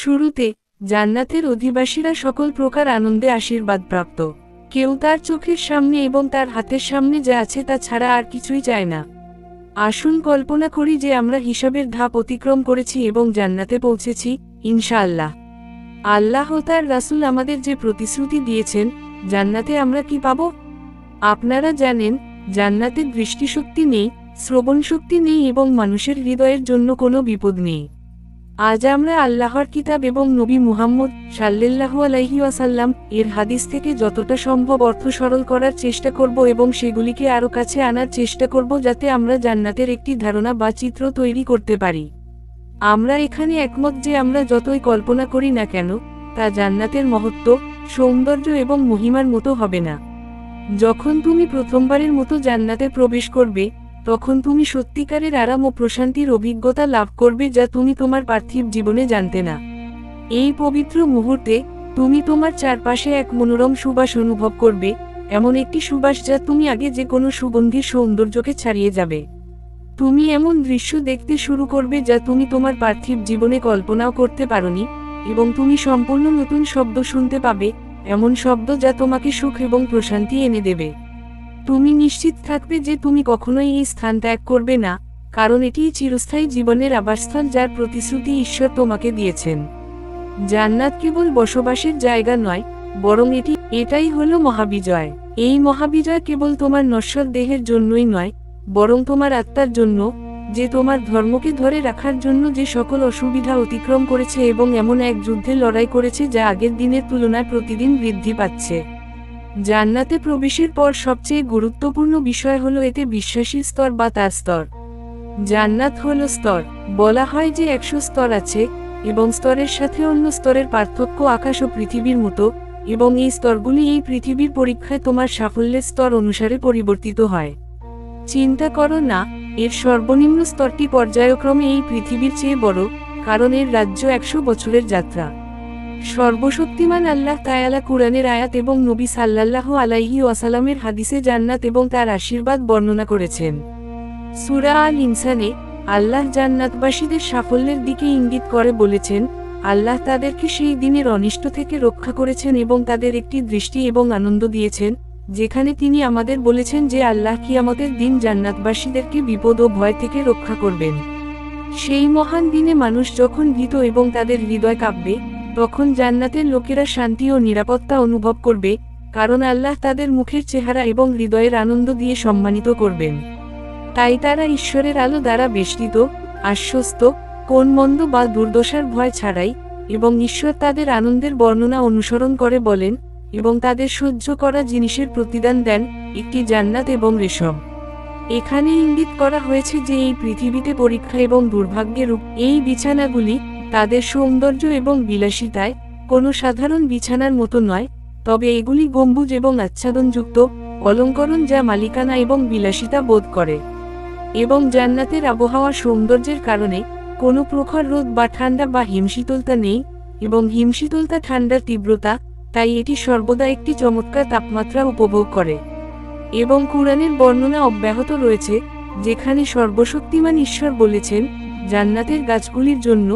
শুরুতে জান্নাতের অধিবাসীরা সকল প্রকার আনন্দে আশীর্বাদপ্রাপ্ত। কেউ তার চোখের সামনে এবং তার হাতের সামনে যা আছে তা ছাড়া আর কিছুই চায় না। আসুন কল্পনা করি যে আমরা হিসাবের ধাপ অতিক্রম করেছি এবং জান্নাতে পৌঁছেছি, ইনশাআল্লাহ। আল্লাহ ও তার রাসূল আমাদের যে প্রতিশ্রুতি দিয়েছেন, জান্নাতে আমরা কি পাব? আপনারা জানেন, জান্নাতে দৃষ্টিশক্তি নেই, শ্রবণশক্তি নেই এবং মানুষের হৃদয়ের জন্য কোনো বিপদ নেই। আজ আমরা আল্লাহর কিতাব এবং নবী মুহাম্মদ সাল্লাল্লাহু আলাইহি ওয়াসাল্লাম এর হাদিস থেকে যতটা সম্ভব অর্থ সরল করার চেষ্টা করব এবং সেগুলিকে আরও কাছে আনার চেষ্টা করব যাতে আমরা জান্নাতের একটি ধারণা বা চিত্র তৈরি করতে পারি। আমরা এখানে একমত যে আমরা যতই কল্পনা করি না কেন, তা জান্নাতের মহত্ব, সৌন্দর্য এবং মহিমার মতো হবে না। যখন তুমি প্রথমবারের মতো জান্নাতে প্রবেশ করবে, তখন তুমি সত্যিকারের আরাম ও প্রশান্তির অভিজ্ঞতা লাভ করবে যা তুমি তোমার পার্থিব জীবনে জানতে না। এই পবিত্র মুহূর্তে তুমি তোমার চারপাশে এক মনোরম সুবাস অনুভব করবে, এমন একটি সুবাস যা তুমি আগে যে কোনো সুগন্ধির সৌন্দর্যকে ছাড়িয়ে যাবে। তুমি এমন দৃশ্য দেখতে শুরু করবে যা তুমি তোমার পার্থিব জীবনে কল্পনাও করতে পারোনি, এবং তুমি সম্পূর্ণ নতুন শব্দ শুনতে পাবে, এমন শব্দ যা তোমাকে সুখ এবং প্রশান্তি এনে দেবে। তুমি নিশ্চিত থাকবে যে তুমি কখনোই এই স্থান ত্যাগ করবে না, কারণ এটিই চিরস্থায়ী জীবনের আবাসস্থল যার প্রতিশ্রুতি ঈশ্বর তোমাকে দিয়েছেন। জান্নাত কেবল বসবাসের জায়গা নয়, বরং এটাই হলো মহাবিজয়। এই মহাবিজয় কেবল তোমার নশ্বর দেহের জন্যই নয়, বরং তোমার আত্মার জন্য, যে তোমার ধর্মকে ধরে রাখার জন্য যে সকল অসুবিধা অতিক্রম করেছে এবং এমন এক যুদ্ধে লড়াই করেছে যা আগের দিনের তুলনায় প্রতিদিন বৃদ্ধি পাচ্ছে। জান্নাতে প্রবেশের পর সবচেয়ে গুরুত্বপূর্ণ বিষয় হলো এতে বিশ্বাসীর স্তর বা তার স্তর। জান্নাত হলো স্তর। বলা হয় যে 100 স্তর আছে, এবং স্তরের সাথে অন্য স্তরের পার্থক্য আকাশ ও পৃথিবীর মতো, এবং এই স্তরগুলি এই পৃথিবীর পরীক্ষায় তোমার সাফল্যের স্তর অনুসারে পরিবর্তিত হয়। চিন্তা করো না, এর সর্বনিম্ন স্তরটি পর্যায়ক্রমে এই পৃথিবীর চেয়ে বড়, কারণ এর রাজ্য 100 বছরের যাত্রা। সর্বশক্তিমান আল্লাহ তাআলা কুরআনের আয়াত এবং নবী সাল্লাল্লাহু আলাইহি ওয়াসাল্লামের হাদিসে জান্নাত এবং তার আশীর্বাদ বর্ণনা করেছেন। সূরা আল ইনসানে আল্লাহ জান্নাতবাসীদের সাফল্যের দিকে ইঙ্গিত করে বলেছেন, আল্লাহ তাদেরকে সেই দিনের অনিষ্ট থেকে রক্ষা করেছেন এবং তাদের একটি দৃষ্টি এবং আনন্দ দিয়েছেন, যেখানে তিনি আমাদের বলেছেন যে আল্লাহ কিয়ামতের দিন জান্নাতবাসীদেরকে বিপদ ও ভয় থেকে রক্ষা করবেন। সেই মহান দিনে মানুষ যখন ভীত এবং তাদের হৃদয় কাঁপবে, তখন জান্নাতের লোকেরা শান্তি ও নিরাপত্তা অনুভব করবে, কারণ আল্লাহ তাদের মুখের চেহারা এবং হৃদয়ের আনন্দ দিয়ে সম্মানিত করবেন। তাই তারা ঈশ্বরের আলো দ্বারা বেষ্টিত, আশ্বস্ত, কোন মন্দ বা দুর্দশার ভয় ছাড়াই, এবং ঈশ্বর তাদের আনন্দের বর্ণনা অনুসরণ করে বলেন, এবং তাদের সহ্য করা জিনিসের প্রতিদান দেন, একটি জান্নাত এবং রেশম। এখানে ইঙ্গিত করা হয়েছে যে এই পৃথিবীতে পরীক্ষা এবং দুর্ভাগ্যের এই বিছানাগুলি, তাদের সৌন্দর্য এবং বিলাসিতায়, কোনো সাধারণ বিছানার মতো নয়, তবে এগুলি গম্বুজ এবং আচ্ছাদনযুক্ত, অলঙ্করণ যা মালিকানা এবং বিলাসিতা বোধ করে। এবং জান্নাতের আবহাওয়া সৌন্দর্যের কারণে, কোনো প্রখর রোদ বা ঠান্ডা বা হিমশীতলতা নেই, এবং হিমশীতলতা ঠান্ডার তীব্রতা, তাই এটি সর্বদা একটি চমৎকার তাপমাত্রা উপভোগ করে। এবং কুরআনের বর্ণনা অব্যাহত রয়েছে, যেখানে সর্বশক্তিমান ঈশ্বর বলেছেন, জান্নাতের গাছগুলির জন্য,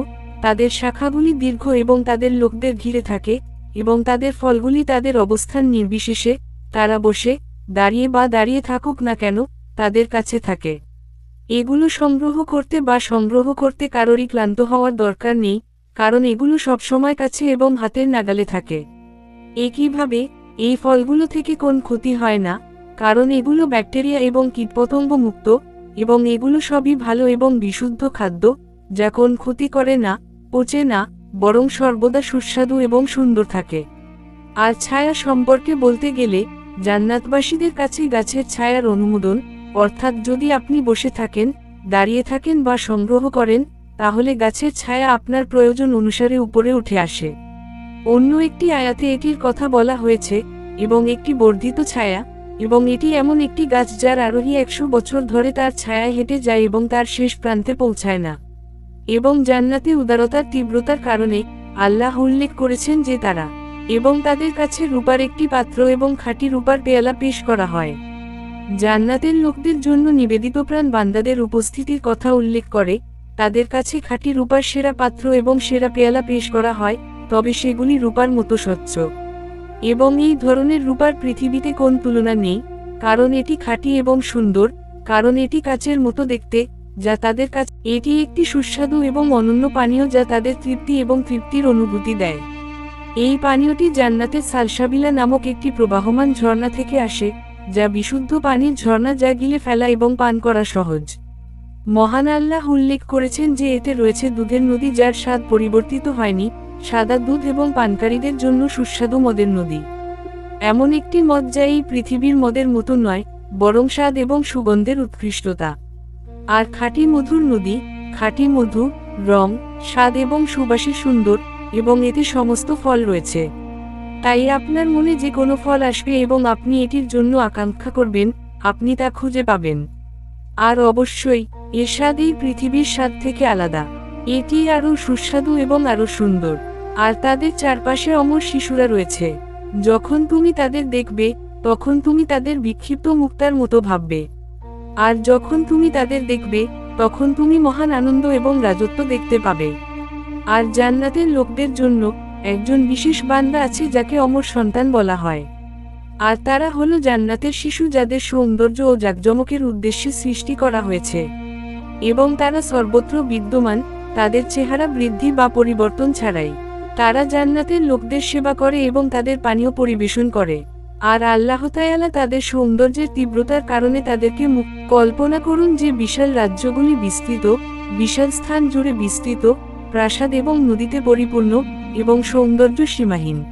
তাদের শাখাগুলি দীর্ঘ এবং তাদের লোকদের ঘিরে থাকে, এবং তাদের ফলগুলি তাদের অবস্থান নির্বিশেষে, তারা বসে, দাঁড়িয়ে বা দাঁড়িয়ে থাকুক না কেন, তাদের কাছে থাকে। এগুলো সংগ্রহ করতে কারোরই ক্লান্ত হওয়ার দরকার নেই, কারণ এগুলো সবসময় কাছে এবং হাতের নাগালে থাকে। একইভাবে, এই ফলগুলো থেকে কোন ক্ষতি হয় না, কারণ এগুলো ব্যাকটেরিয়া এবং কীটপতঙ্গ মুক্ত, এবং এগুলো সবই ভালো এবং বিশুদ্ধ খাদ্য, যা কোন ক্ষতি করে না, পচে না, বরং সর্বদা সুস্বাদু এবং সুন্দর থাকে। আর ছায়া সম্পর্কে বলতে গেলে, জান্নাতবাসীদের কাছে গাছের ছায়ার অনুমোদন, অর্থাৎ যদি আপনি বসে থাকেন, দাঁড়িয়ে থাকেন বা সংগ্রহ করেন, তাহলে গাছের ছায়া আপনার প্রয়োজন অনুসারে উপরে উঠে আসে। অন্য একটি আয়াতে এটির কথা বলা হয়েছে, এবং একটি বর্ধিত ছায়া, এবং এটি এমন একটি গাছ যার আরোহী 100 বছর ধরে তার ছায়ায় হেঁটে যায় এবং তার শেষ প্রান্তে পৌঁছায় না। এবং জান্নাতে উদারতার তীব্রতার কারণে, আল্লাহ উল্লেখ করেছেন যে তারা, এবং তাদের কাছে রূপার একটি পাত্র এবং খাঁটি রূপার পেয়ালা পেশ করা হয়। জান্নাতের লোকদের জন্য নিবেদিত প্রাণ বান্দাদের উপস্থিতির কথা উল্লেখ করে, তাদের কাছে খাঁটি রূপার সেরা পাত্র এবং সেরা পেয়ালা পেশ করা হয়, তবে সেগুলি রূপার মতো স্বচ্ছ। এবং এই ধরনের রূপার পৃথিবীতে কোন তুলনা নেই, কারণ এটি খাঁটি এবং সুন্দর, কারণ এটি কাচের মতো দেখতে, যা তাদের কাছে এটি একটি সুস্বাদু এবং অনন্য পানীয় যা তাদের তৃপ্তি এবং তৃপ্তির অনুভূতি দেয়। এই পানীয়টি জান্নাতের সালসাবিলা নামক একটি প্রবাহমান ঝর্ণা থেকে আসে, যা বিশুদ্ধ পানির ঝর্ণা যা গিলে ফেলা এবং পান করা সহজ। মহান আল্লাহ উল্লেখ করেছেন যে এতে রয়েছে দুধের নদী যার স্বাদ পরিবর্তিত হয়নি, সাদা দুধ এবং পানকারীদের জন্য সুস্বাদু মদের নদী। এমন একটি মদ যা এই পৃথিবীর মদের মতো নয়, বরং স্বাদ এবং সুগন্ধের উৎকৃষ্টতা। আর খাঁটি মধুর নদী, খাঁটি মধু, রং, স্বাদ এবং সুবাসী সুন্দর, এবং এতে সমস্ত ফল রয়েছে। তাই আপনার মনে যে কোনো ফল আসবে এবং আপনি এটির জন্য আকাঙ্ক্ষা করবেন, আপনি তা খুঁজে পাবেন। আর অবশ্যই এর স্বাদ এই পৃথিবীর স্বাদ থেকে আলাদা। এটি আরও সুস্বাদু এবং আরও সুন্দর। আর তাদের চারপাশে অমর শিশুরা রয়েছে। যখন তুমি তাদের দেখবে, তখন তুমি তাদের বিক্ষিপ্ত মুক্তার মতো ভাববে। আর যখন তুমি তাদের দেখবে, তখন তুমি মহান আনন্দ এবং রাজত্ব দেখতে পাবে। আর জান্নাতের লোকদের জন্য একজন বিশেষ বান্দা আছে যাকে অমর সন্তান বলা হয়। আর তারা হলো জান্নাতের শিশু যাদের সৌন্দর্য ও জাকজমকের উদ্দেশ্যে সৃষ্টি করা হয়েছে। এবং তারা সর্বত্র বিদ্যমান, তাদের চেহারা বৃদ্ধি বা পরিবর্তন ছাড়াই। তারা জান্নাতের লোকদের সেবা করে এবং তাদের পানীয় পরিবেশন করে। আর আল্লাহ তাআলা তাদের সৌন্দর্যের তীব্রতার কারণে তাদেরকে কল্পনা করুন যে বিশাল রাজ্যগুলি বিস্তৃত, বিশাল স্থান জুড়ে বিস্তৃত, প্রাসাদ এবং নদীতে পরিপূর্ণ, এবং সৌন্দর্য সীমাহীন।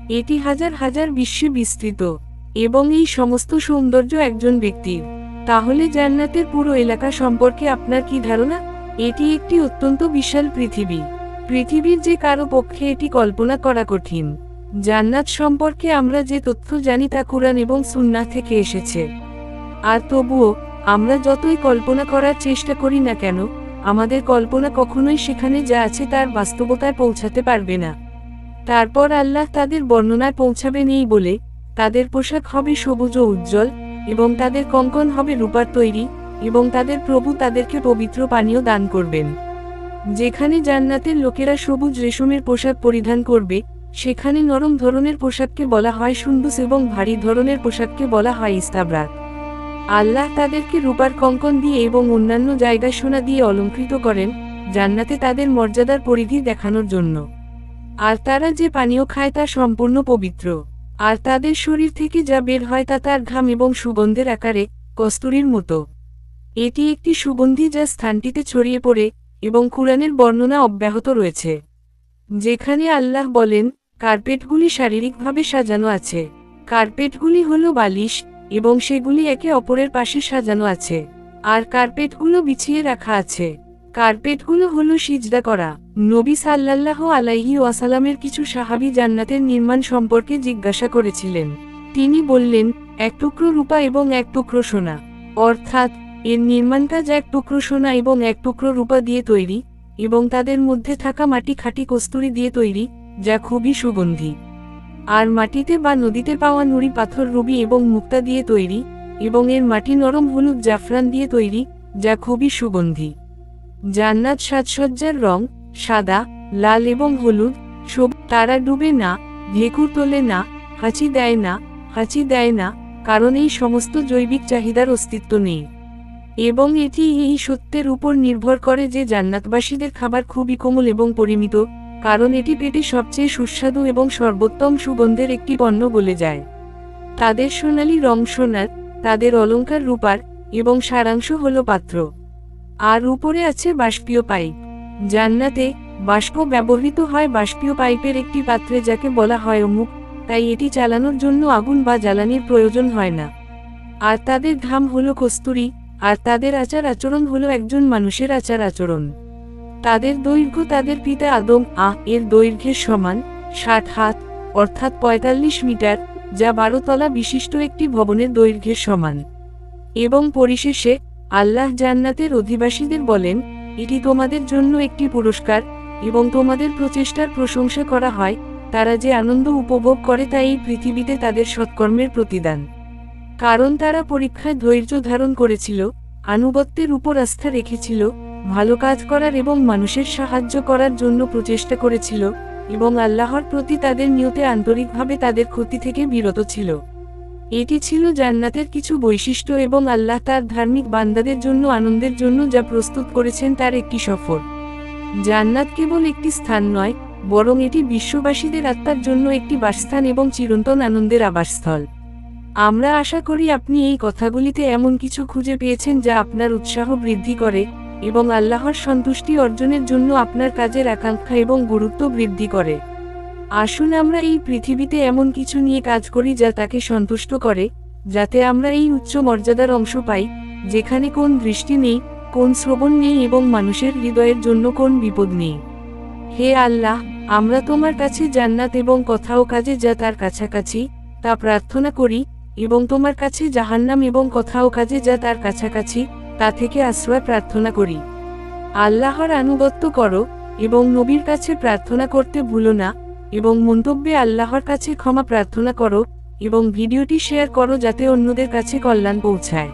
এটি হাজার হাজার বিশ্বে বিস্তৃত, এবং এই সমস্ত সৌন্দর্য একজন ব্যক্তির। তাহলে জান্নাতের পুরো এলাকা সম্পর্কে আপনার কি ধারণা? এটি একটি অত্যন্ত বিশাল পৃথিবী। পৃথিবীর যে কারো পক্ষে এটি কল্পনা করা কঠিন। জান্নাত সম্পর্কে আমরা যে তথ্য জানি তা কুরআন এবং সুন্নাহ থেকে এসেছে। আর তবুও আমরা যতই কল্পনা করার চেষ্টা করি না কেন, আমাদের কল্পনা কখনোই সেখানে যা আছে তার বাস্তবতায় পৌঁছাতে পারবে না। তারপর আল্লাহ তাদের বর্ণনায় পৌঁছাবেন এই বলে, তাদের পোশাক হবে সবুজ ও উজ্জ্বল, এবং তাদের কঙ্কন হবে রূপার তৈরি, এবং তাদের প্রভু তাদেরকে পবিত্র পানীয় দান করবেন। যেখানে জান্নাতের লোকেরা সবুজ রেশমের পোশাক পরিধান করবে, সেখানে নরম ধরনের পোশাককে বলা হয় সুন্দুস এবং ভারী ধরনের পোশাককে বলা হয় ইস্তাবরাক। আল্লাহ তাদেরকে রূপার কঙ্কন দিয়ে এবং অন্যান্য জায়গায় সোনা দিয়ে অলঙ্কৃত করেন, জান্নাতে তাদের মর্যাদার পরিধি দেখানোর জন্য। আর তারা যে পানীয় খায় তা সম্পূর্ণ পবিত্র। আর তাদের শরীর থেকে যা বের হয় তা তার ঘাম এবং সুগন্ধের আকারে, কস্তুরীর মতো। এটি একটি সুগন্ধি যা স্থানটিতে ছড়িয়ে পড়ে, এবং কুরআনের বর্ণনা অব্যাহত রয়েছে। যেখানে আল্লাহ বলেন, কার্পেটগুলি শারীরিকভাবে সাজানো আছে। কার্পেটগুলি হলো বালিশ, এবং সেগুলি একে অপরের পাশে সাজানো আছে। আর কার্পেটগুলো বিছিয়ে রাখা আছে। কার্পেটগুলো হলো সিজদা করা। নবী সাল্লাল্লাহু আলাইহি ওয়াসাল্লামের কিছু সাহাবী জান্নাতের নির্মাণ সম্পর্কে জিজ্ঞাসা করেছিলেন। তিনি বললেন, এক টুকরো রূপা এবং এক টুকরো সোনা। অর্থাৎ এর নির্মাণ কাজ এক টুকরো সোনা এবং এক টুকরো রূপা দিয়ে তৈরি, এবং তাদের মধ্যে থাকা মাটি খাঁটি কস্তুরী দিয়ে তৈরি, যা খুবই সুগন্ধি। আর মাটিতে বা নদীতে পাওয়া নুড়ি পাথর রুবি এবং মুক্তা দিয়ে তৈরি, এবং এর মাটি নরম হলুদ জাফরান দিয়ে তৈরি, যা খুবই সুগন্ধি। জান্নাত সাজসজ্জার রং সাদা, লাল এবং হলুদ। তারা ডুবে না, ঢেকুর তোলে না, হাঁচি দেয় না, কারণ এই সমস্ত জৈবিক চাহিদার অস্তিত্ব নেই। এবং এটি এই সত্যের উপর নির্ভর করে যে জান্নাতবাসীদের খাবার খুবই কোমল এবং পরিমিত, কারণ এটি পেটে সবচেয়ে সুস্বাদু এবং সর্বোত্তম সুগন্ধের একটি পণ্য বলে যায়। তাদের সোনালী রং সোনার, তাদের অলংকার রূপার, এবং সারাংশ হল পাত্র। আর উপরে আছে বাষ্পীয় পাইপ। জান্নাতে বাষ্প ব্যবহৃত হয় বাষ্পীয় পাইপের একটি পাত্রে যাকে বলা হয় মুখ, তাই এটি চালানোর জন্য আগুন বা জ্বালানির প্রয়োজন হয় না। আর তাদের ঘাম হলো কস্তুরী, আর তাদের আচার আচরণ হলো একজন মানুষের আচার আচরণ। তাদের দৈর্ঘ্য তাদের পিতা আদম এর দৈর্ঘ্যের সমান, 60 হাত, অর্থাৎ 45 মিটার, যা 12 তলা বিশিষ্ট একটি ভবনের দৈর্ঘ্যের সমান। এবং পরিশেষে আল্লাহ জান্নাতের অধিবাসীদের বলেন, এটি তোমাদের জন্য একটি পুরস্কার, এবং তোমাদের প্রচেষ্টার প্রশংসা করা হয়। তারা যে আনন্দ উপভোগ করে তা এই পৃথিবীতে তাদের সৎকর্মের প্রতিদান। কারণ তারা পরীক্ষায় ধৈর্য ধারণ করেছিল, আনুগত্যের উপর আস্থা রেখেছিল, ভালো কাজ করার এবং মানুষের সাহায্য করার জন্য প্রচেষ্টা করেছিল, এবং আল্লাহর প্রতি তাদের নিয়তে আন্তরিকভাবে তাদের ক্ষতি থেকে বিরত ছিল। এটি ছিল জান্নাতের কিছু বৈশিষ্ট্য এবং আল্লাহ তার ধার্মিক বান্দাদের জন্য আনন্দের জন্য যা প্রস্তুত করেছেন তার একটি সফর। জান্নাত কেবল একটি স্থান নয়, বরং এটি বিশ্ববাসীদের আত্মার জন্য একটি বাসস্থান এবং চিরন্তন আনন্দের আবাসস্থল। আমরা আশা করি আপনি এই কথাগুলিতে এমন কিছু খুঁজে পেয়েছেন যা আপনার উৎসাহ বৃদ্ধি করে এবং আল্লাহর সন্তুষ্টি অর্জনের জন্য আপনার কাজের আকাঙ্ক্ষা এবং গুরুত্ব বৃদ্ধি করে। আসুন আমরা এই পৃথিবীতে এমন কিছু নিয়ে কাজ করি যা তাকে সন্তুষ্ট করে, যাতে আমরা এই উচ্চ মর্যাদার অংশ পাই, যেখানে কোন দৃষ্টি নেই, কোন শ্রবণ নেই এবং মানুষের হৃদয়ের জন্য কোন বিপদ নেই। হে আল্লাহ, আমরা তোমার কাছে জান্নাত এবং কথা ও কাজে যা তার কাছাকাছি তা প্রার্থনা করি, এবং তোমার কাছে জাহান্নাম এবং কথা ও কাজে যা তার কাছাকাছি তা থেকে আশ্রয় প্রার্থনা করি। আল্লাহর আনুগত্য করো এবং নবীর কাছে প্রার্থনা করতে ভুলো না, এবং মন্তব্যে আল্লাহর কাছে ক্ষমা প্রার্থনা করো, এবং ভিডিওটি শেয়ার করো যাতে অন্যদের কাছে কল্যাণ পৌঁছায়।